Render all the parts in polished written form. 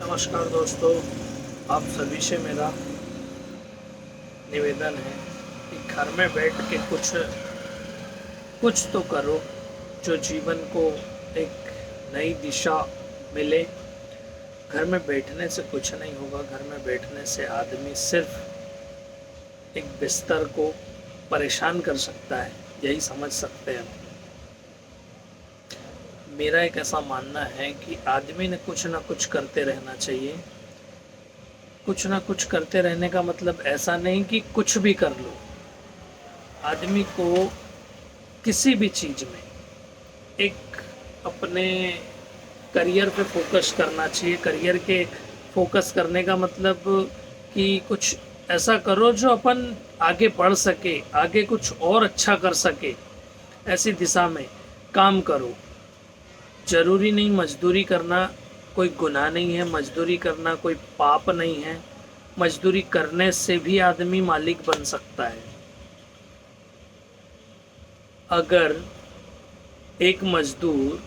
नमस्कार दोस्तों, आप सभी से मेरा निवेदन है कि घर में बैठ के कुछ तो करो जो जीवन को एक नई दिशा मिले। घर में बैठने से कुछ नहीं होगा। घर में बैठने से आदमी सिर्फ एक बिस्तर को परेशान कर सकता है, यही समझ सकते हैं। मेरा एक ऐसा मानना है कि आदमी ने कुछ ना कुछ करते रहना चाहिए। कुछ ना कुछ करते रहने का मतलब ऐसा नहीं कि कुछ भी कर लो। आदमी को किसी भी चीज़ में एक अपने करियर पे फोकस करना चाहिए। करियर के फोकस करने का मतलब कि कुछ ऐसा करो जो अपन आगे बढ़ सके, आगे कुछ और अच्छा कर सके, ऐसी दिशा में काम करो। ज़रूरी नहीं मजदूरी करना कोई गुनाह नहीं है, मजदूरी करना कोई पाप नहीं है। मजदूरी करने से भी आदमी मालिक बन सकता है। अगर एक मजदूर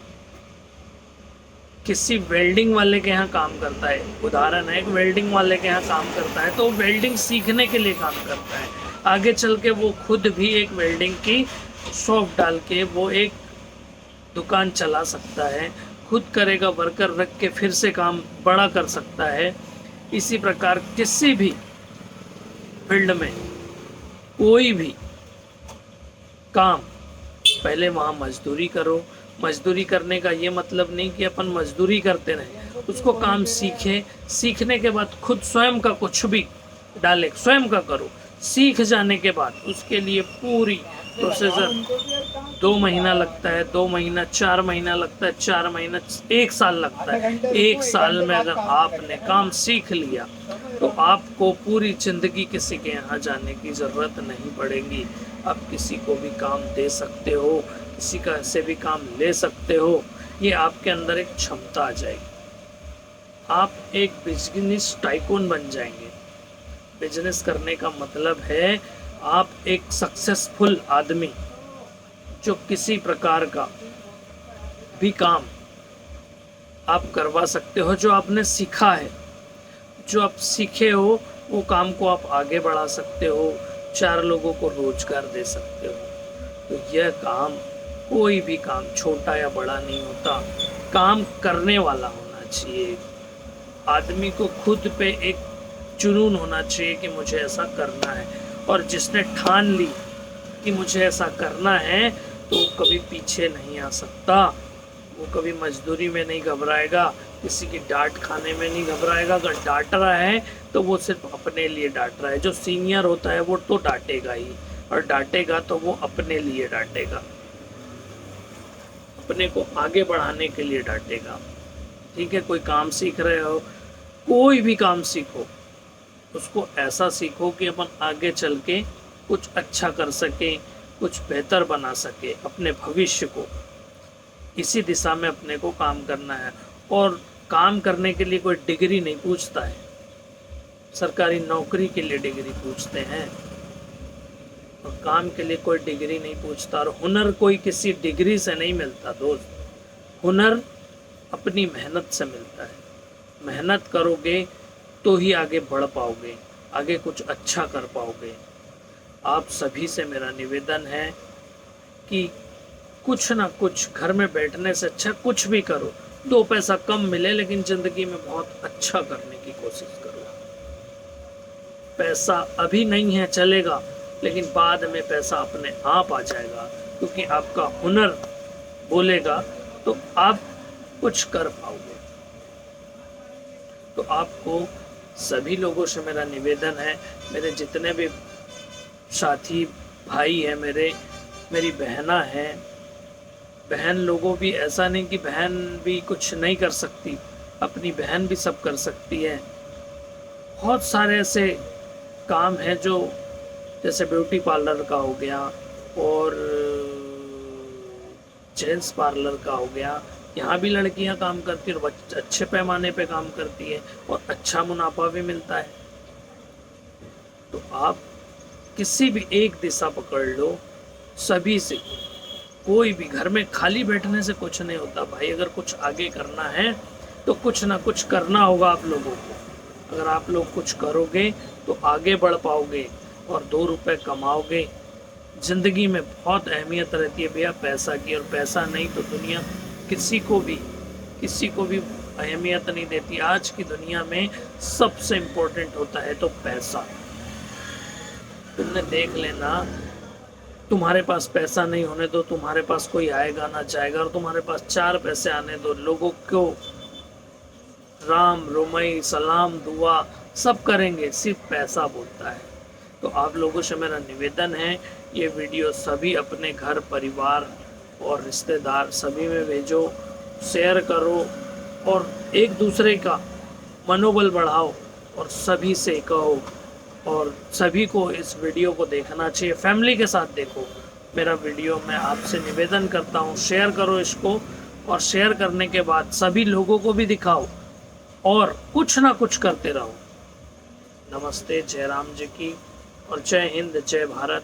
किसी वेल्डिंग वाले के यहाँ काम करता है, उदाहरण है, एक वेल्डिंग वाले के यहाँ काम करता है, तो वो वेल्डिंग सीखने के लिए काम करता है। आगे चल के वो खुद भी एक वेल्डिंग की शॉप डाल के वो एक दुकान चला सकता है, खुद करेगा, वर्कर रख के फिर से काम बड़ा कर सकता है। इसी प्रकार किसी भी फील्ड में कोई भी काम, पहले वहाँ मजदूरी करो। मजदूरी करने का ये मतलब नहीं कि अपन मजदूरी करते रहें, उसको काम सीखे। सीखने के बाद खुद स्वयं का कुछ भी डाले, स्वयं का करो। सीख जाने के बाद उसके लिए पूरी प्रोसीजर 2 महीना लगता है, 2 महीना 4 महीना लगता है, 4 महीना 1 साल लगता है। 1 साल में अगर आपने काम सीख लिया तो आपको पूरी जिंदगी किसी के यहाँ जाने की ज़रूरत नहीं पड़ेगी। आप किसी को भी काम दे सकते हो, किसी का से भी काम ले सकते हो। ये आपके अंदर एक क्षमता आ जाएगी। आप एक बिजनेस टाइकून बन जाएंगे। बिजनेस करने का मतलब है आप एक सक्सेसफुल आदमी जो किसी प्रकार का भी काम आप करवा सकते हो, जो आपने सीखा है, जो आप सीखे हो, वो काम को आप आगे बढ़ा सकते हो, 4 लोगों को रोजगार दे सकते हो। तो यह काम, कोई भी काम छोटा या बड़ा नहीं होता, काम करने वाला होना चाहिए। आदमी को खुद पे एक जुनून होना चाहिए कि मुझे ऐसा करना है, और जिसने ठान ली कि मुझे ऐसा करना है तो वो कभी पीछे नहीं आ सकता। वो कभी मजदूरी में नहीं घबराएगा, किसी की डांट खाने में नहीं घबराएगा। अगर डांट रहा है तो वो सिर्फ अपने लिए डांट रहा है। जो सीनियर होता है वो तो डांटेगा ही, और डांटेगा तो वो अपने लिए डांटेगा, अपने को आगे बढ़ाने के लिए डांटेगा। ठीक है, कोई काम सीख रहे हो, कोई भी काम सीखो, उसको ऐसा सीखो कि अपन आगे चल के कुछ अच्छा कर सके, कुछ बेहतर बना सके अपने भविष्य को। इसी दिशा में अपने को काम करना है। और काम करने के लिए कोई डिग्री नहीं पूछता है। सरकारी नौकरी के लिए डिग्री पूछते हैं, और काम के लिए कोई डिग्री नहीं पूछता। और हुनर कोई किसी डिग्री से नहीं मिलता दोस्त। हुनर अपनी मेहनत से मिलता है। मेहनत करोगे तो ही आगे बढ़ पाओगे, आगे कुछ अच्छा कर पाओगे। आप सभी से मेरा निवेदन है कि कुछ ना कुछ, घर में बैठने से अच्छा कुछ भी करो। 2 पैसा कम मिले लेकिन ज़िंदगी में बहुत अच्छा करने की कोशिश करो। पैसा अभी नहीं है चलेगा, लेकिन बाद में पैसा अपने आप आ जाएगा, क्योंकि आपका हुनर बोलेगा तो आप कुछ कर पाओगे। तो आपको सभी लोगों से मेरा निवेदन है, मेरे जितने भी साथी भाई हैं, मेरी बहना हैं, बहन लोगों भी, ऐसा नहीं कि बहन भी कुछ नहीं कर सकती, अपनी बहन भी सब कर सकती है। बहुत सारे ऐसे काम हैं जो, जैसे ब्यूटी पार्लर का हो गया, और जेंट्स पार्लर का हो गया। यहाँ भी लड़कियाँ काम करती हैं और अच्छे पैमाने पे काम करती है, और अच्छा मुनाफा भी मिलता है। तो आप किसी भी एक दिशा पकड़ लो, सभी से। कोई भी घर में खाली बैठने से कुछ नहीं होता भाई। अगर कुछ आगे करना है तो कुछ ना कुछ करना होगा आप लोगों को। अगर आप लोग कुछ करोगे तो आगे बढ़ पाओगे और 2 रुपए कमाओगे। ज़िंदगी में बहुत अहमियत रहती है भैया पैसा की, और पैसा नहीं तो दुनिया किसी को भी अहमियत नहीं देती। आज की दुनिया में सबसे इम्पोर्टेंट होता है तो पैसा। तुमने देख लेना, तुम्हारे पास पैसा नहीं होने दो, तुम्हारे पास कोई आएगा ना जाएगा, और तुम्हारे पास 4 पैसे आने दो, लोगों को राम रुमई सलाम दुआ सब करेंगे, सिर्फ पैसा बोलता है। तो आप लोगों से मेरा निवेदन है, ये वीडियो सभी अपने घर परिवार और रिश्तेदार सभी में भेजो, शेयर करो और एक दूसरे का मनोबल बढ़ाओ और सभी से कहो, और सभी को इस वीडियो को देखना चाहिए। फैमिली के साथ देखो मेरा वीडियो। मैं आपसे निवेदन करता हूँ, शेयर करो इसको, और शेयर करने के बाद सभी लोगों को भी दिखाओ और कुछ ना कुछ करते रहो। नमस्ते, जय राम जी की, और जय हिंद, जय भारत।